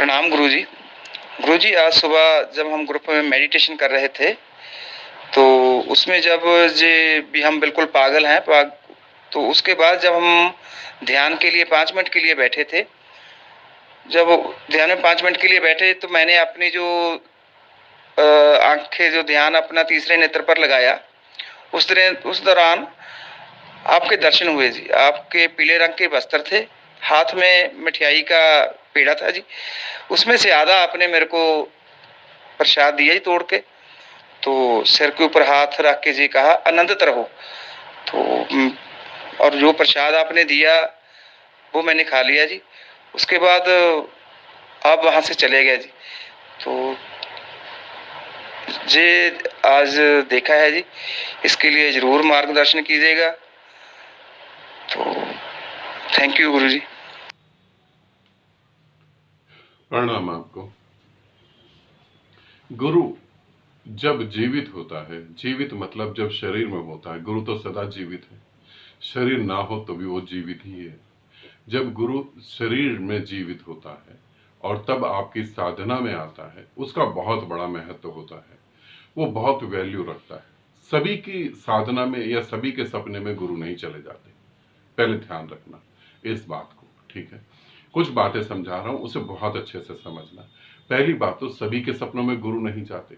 प्रणाम गुरुजी। गुरुजी, आज सुबह जब हम ग्रुप में मेडिटेशन कर रहे थे, तो उसमें जब जे भी हम बिल्कुल पागल हैं तो उसके बाद जब हम ध्यान के लिए 5 मिनट के लिए बैठे थे, जब ध्यान में 5 मिनट के लिए बैठे तो मैंने अपनी जो आँखें जो ध्यान अपना तीसरे नेत्र पर लगाया, उस दौरान आपके दर्शन हुए जी। आपके पीले रंग के वस्त्र थे, हाथ में मिठाई का पेड़ा था जी। उसमें से आधा आपने मेरे को प्रसाद दिया जी तोड़ के। तो सिर के ऊपर हाथ रख के जी कहा आनंदित रहो। तो और जो प्रसाद आपने दिया वो मैंने खा लिया जी। उसके बाद आप वहाँ से चले गए जी। तो जी आज देखा है जी, इसके लिए ज़रूर मार्गदर्शन कीजिएगा। तो थैंक यू गुरुजी। प्रणाम आपको। गुरु जब जीवित होता है, जीवित मतलब जब शरीर में होता है, गुरु तो सदा जीवित है। शरीर ना हो तो भी वो जीवित ही है। जब गुरु शरीर में जीवित होता है और तब आपकी साधना में आता है, उसका बहुत बड़ा महत्व होता है, वो बहुत वैल्यू रखता है। सभी की साधना में या सभी के सपने में गुरु नहीं चले जाते, पहले ध्यान रखना इस बात को, ठीक है। कुछ बातें समझा रहा हूं, उसे बहुत अच्छे से समझना। पहली बात तो सभी के सपनों में गुरु नहीं जाते,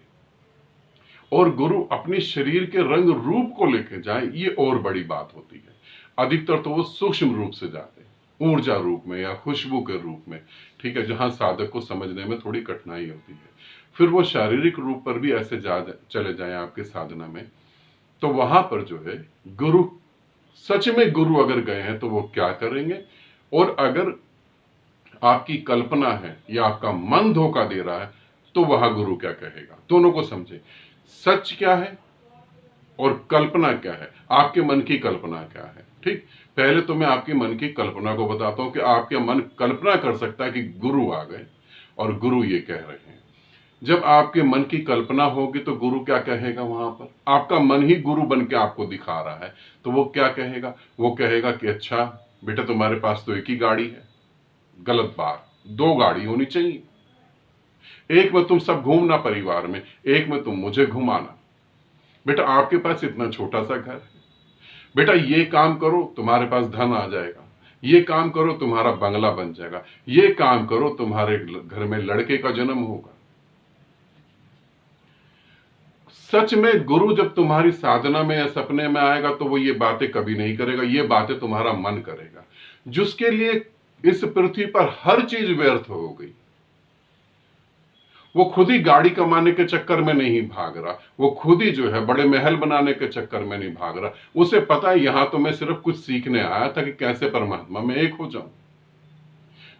और गुरु अपने शरीर के रंग रूप को लेके जाए ये और बड़ी बात होती है। अधिकतर तो वो सूक्ष्म रूप से जाते हैं, ऊर्जा रूप में या खुशबू के रूप में, ठीक है, जहां साधक को समझने में थोड़ी कठिनाई होती है। फिर वो शारीरिक रूप पर भी ऐसे चले जाए आपके साधना में, तो वहां पर जो है गुरु, सच में गुरु अगर गए हैं तो वो क्या करेंगे, और अगर आपकी कल्पना है या आपका मन धोखा दे रहा है तो वह गुरु क्या कहेगा। दोनों को समझे, सच क्या है और कल्पना क्या है, आपके मन की कल्पना क्या है। ठीक, पहले तो मैं आपके मन की कल्पना को बताता हूं कि आपके मन कल्पना कर सकता है कि गुरु आ गए और गुरु ये कह रहे हैं। जब आपके मन की कल्पना होगी तो गुरु क्या कहेगा, वहां पर आपका मन ही गुरु बन के आपको दिखा रहा है, तो वो क्या कहेगा, वो कहेगा कि अच्छा बेटा तुम्हारे पास तो एक ही गाड़ी है। गलत बात, 2 गाड़ी होनी चाहिए। एक में तुम सब घूमना परिवार में, एक में तुम मुझे घुमाना। बेटा आपके पास इतना छोटा सा घर है, बेटा ये काम करो तुम्हारे पास धन आ जाएगा, ये काम करो तुम्हारा बंगला बन जाएगा, ये काम करो तुम्हारे घर में लड़के का जन्म होगा। सच में गुरु जब तुम्हारी साधना में या सपने में आएगा तो वो ये बातें कभी नहीं करेगा, ये बातें तुम्हारा मन करेगा, जिसके लिए इस पृथ्वी पर हर चीज व्यर्थ हो गई। वो खुद ही गाड़ी कमाने के चक्कर में नहीं भाग रहा, वो खुद ही जो है बड़े महल बनाने के चक्कर में नहीं भाग रहा। उसे पता है यहां तो मैं सिर्फ कुछ सीखने आया था कि कैसे परमात्मा में एक हो जाऊं।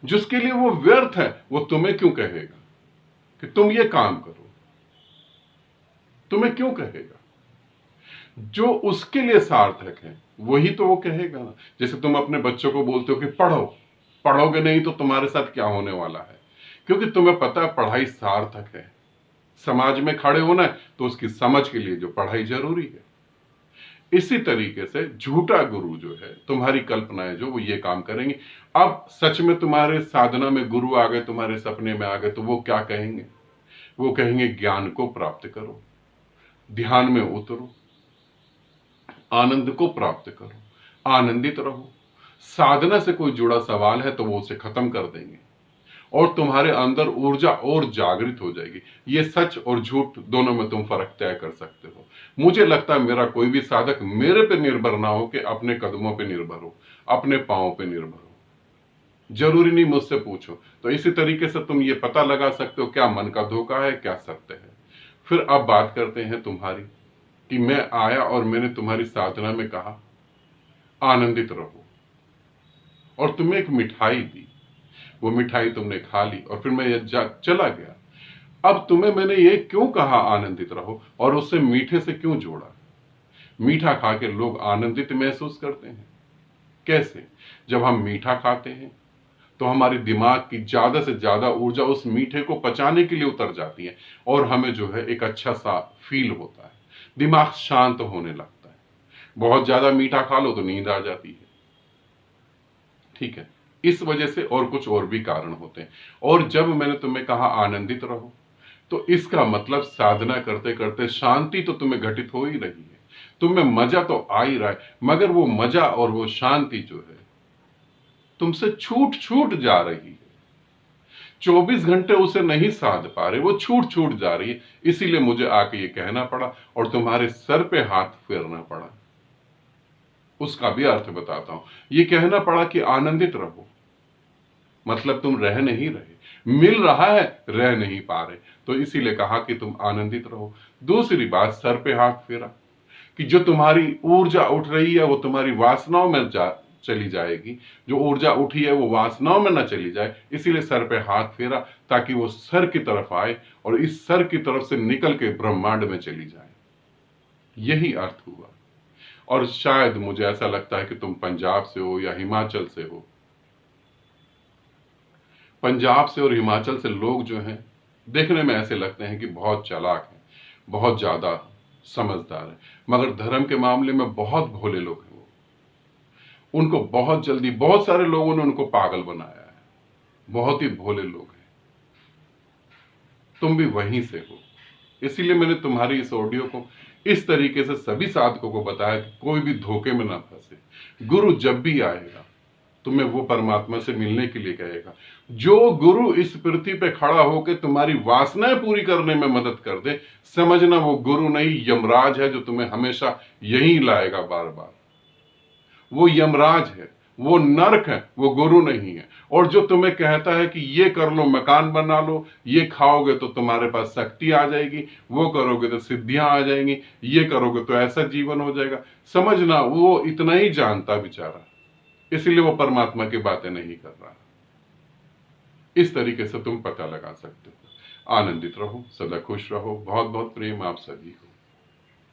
जिसके लिए वो व्यर्थ है वो तुम्हें क्यों कहेगा कि तुम ये काम करो, तुम्हें क्यों कहेगा। जो उसके लिए सार्थक है वही तो वो कहेगा ना। जैसे तुम अपने बच्चों को बोलते हो कि पढ़ो, पढ़ोगे नहीं तो तुम्हारे साथ क्या होने वाला है, क्योंकि तुम्हें पता है पढ़ाई सार्थक है। समाज में खड़े होना है तो उसकी समझ के लिए जो पढ़ाई जरूरी है। इसी तरीके से झूठा गुरु जो है, तुम्हारी कल्पनाएं जो, वो ये काम करेंगे। अब सच में तुम्हारे साधना में गुरु आ गए, तुम्हारे सपने में आ गए, तो वो क्या कहेंगे, वो कहेंगे ज्ञान को प्राप्त करो, ध्यान में उतरो, आनंद को प्राप्त करो, आनंदित रहो। साधना से कोई जुड़ा सवाल है तो वो उसे खत्म कर देंगे और तुम्हारे अंदर ऊर्जा और जागृत हो जाएगी। ये सच और झूठ दोनों में तुम फर्क तय कर सकते हो। मुझे लगता है मेरा कोई भी साधक मेरे पे निर्भर ना हो कि अपने कदमों पे निर्भर हो, अपने पांवों पे निर्भर हो। जरूरी नहीं मुझसे पूछो। तो इसी तरीके से तुम ये पता लगा सकते हो क्या मन का धोखा है, क्या सत्य है। फिर अब बात करते हैं तुम्हारी, कि मैं आया और मैंने तुम्हारी साधना में कहा आनंदित रहो, और तुम्हें एक मिठाई दी, वो मिठाई तुमने खा ली और फिर मैं चला गया। अब तुम्हें मैंने ये क्यों कहा आनंदित रहो और उससे मीठे से क्यों जोड़ा। मीठा खा के लोग आनंदित महसूस करते हैं। कैसे, जब हम मीठा खाते हैं तो हमारे दिमाग की ज्यादा से ज्यादा ऊर्जा उस मीठे को पचाने के लिए उतर जाती है और हमें जो है एक अच्छा सा फील होता है, दिमाग शांत होने लगता है। बहुत ज्यादा मीठा खा लो तो नींद आ जाती है, ठीक है। इस वजह से और कुछ और भी कारण होते हैं। और जब मैंने तुम्हें कहा आनंदित रहो, तो इसका मतलब साधना करते करते शांति तो तुम्हें घटित हो ही रही है, तुम्हें मजा तो आ ही रहा है, मगर वो मजा और वो शांति जो है तुमसे छूट छूट जा रही है। 24 घंटे उसे नहीं साध पा रहे, वो छूट छूट जा रही है। इसीलिए मुझे आके ये कहना पड़ा और तुम्हारे सर पे हाथ फेरना पड़ा। उसका भी अर्थ बताता हूं। ये कहना पड़ा कि आनंदित रहो, मतलब तुम रह नहीं रहे, मिल रहा है, रह नहीं पा रहे, तो इसीलिए कहा कि तुम आनंदित रहो। दूसरी बात, सर पे हाथ फेरा कि जो तुम्हारी ऊर्जा उठ रही है वो तुम्हारी वासनाओं में चली जाएगी, जो ऊर्जा उठी है वो वासनाओं में ना चली जाए, इसीलिए सर पे हाथ फेरा ताकि वो सर की तरफ आए और इस सर की तरफ से निकल के ब्रह्मांड में चली जाए। यही अर्थ हुआ। और शायद मुझे ऐसा लगता है कि तुम पंजाब से हो या हिमाचल से हो। पंजाब से और हिमाचल से लोग जो हैं देखने में ऐसे लगते हैं कि बहुत चालाक हैं, बहुत ज्यादा समझदार हैं, मगर धर्म के मामले में बहुत भोले लोग हैं। वो उनको बहुत जल्दी, बहुत सारे लोगों ने उनको पागल बनाया है, बहुत ही भोले लोग हैं। तुम भी वहीं से हो, इसीलिए मैंने तुम्हारी इस ऑडियो को इस तरीके से सभी साधकों को बताया कि कोई भी धोखे में ना फंसे। गुरु जब भी आएगा तुम्हें वो परमात्मा से मिलने के लिए कहेगा। जो गुरु इस पृथ्वी पे खड़ा होकर तुम्हारी वासनाएं पूरी करने में मदद कर दे, समझना वो गुरु नहीं, यमराज है, जो तुम्हें हमेशा यहीं लाएगा बार बार। वो यमराज है, वो नरक है, वो गुरु नहीं है। और जो तुम्हें कहता है कि ये कर लो, मकान बना लो, ये खाओगे तो तुम्हारे पास शक्ति आ जाएगी, वो करोगे तो सिद्धियां आ जाएंगी, ये करोगे तो ऐसा जीवन हो जाएगा, समझना वो इतना ही जानता बेचारा, इसलिए वो परमात्मा की बातें नहीं कर रहा। इस तरीके से तुम पता लगा सकते हो। आनंदित रहो, सदा खुश रहो। बहुत बहुत प्रेम आप सभी को।